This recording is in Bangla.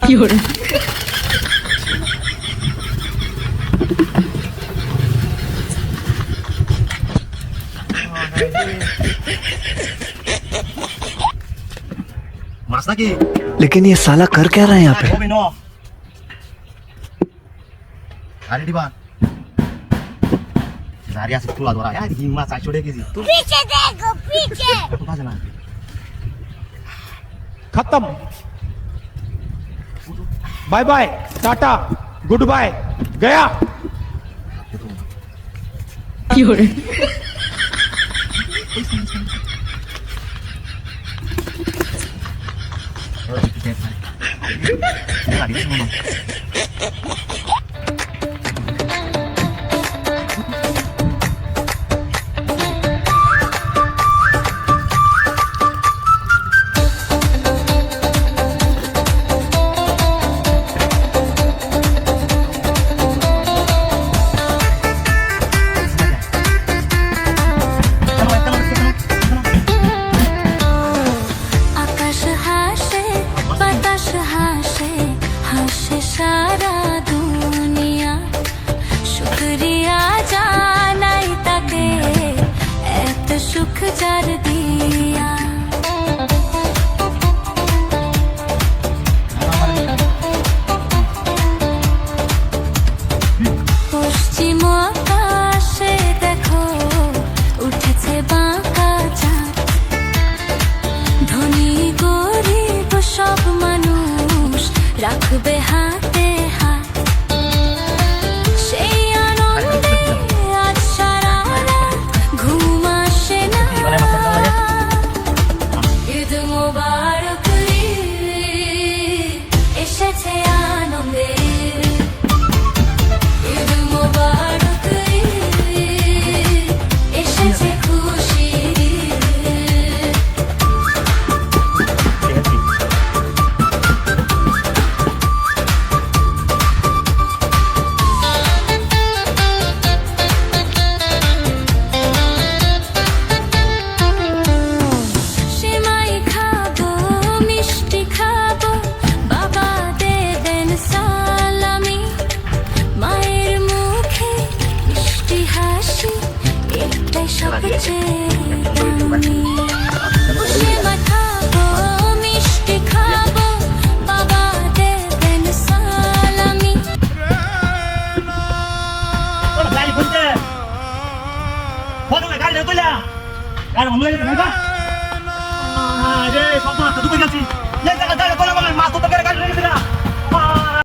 fiore. मास्ता की लेकिन ये साला कर क्या रहा है यहाँ पे? अरे डिबा जारिया से खुला दौरा यार हिम्मत सा छोड़े किसी तू पीछे देखो पीछे तू कहां जाना खत्म। Bye bye, tata, goodbye, गया। Fiore. Nggak bisa ngomong. আকাশ হাসে বাতাস হাসে হাসে সারা দুনিয়া শুকরিয়া জানাই তাকে এত সুখ যার দিয়া পশ্চিম আকাশে দেখো উঠেছে বাঁকা চাঁদ ধনী গরিব সব মানুষ রাখবে হাতে হাত সেই আনন্দে আজ সারা রাত ঘুম আসে না ঈদ মোবারক ঈদ এসেছে আনন্দে ঈদ মোবারক ঈদ এসেছে খুশির ঈদ সেমাই খাবো মিষ্টি খাবো বাবা দেবেন সালামি মায়ের মুখে মিষ্টি হাসি এটাই সবচেয়ে দামি সেমাই খাবো মিষ্টি খাবো বাবা দেবেন সালামি Orang gaji kunci. Foto gaji dah tu lah. Gaji mula ni kenapa? Ah, jadi papa tu tu pergi sini.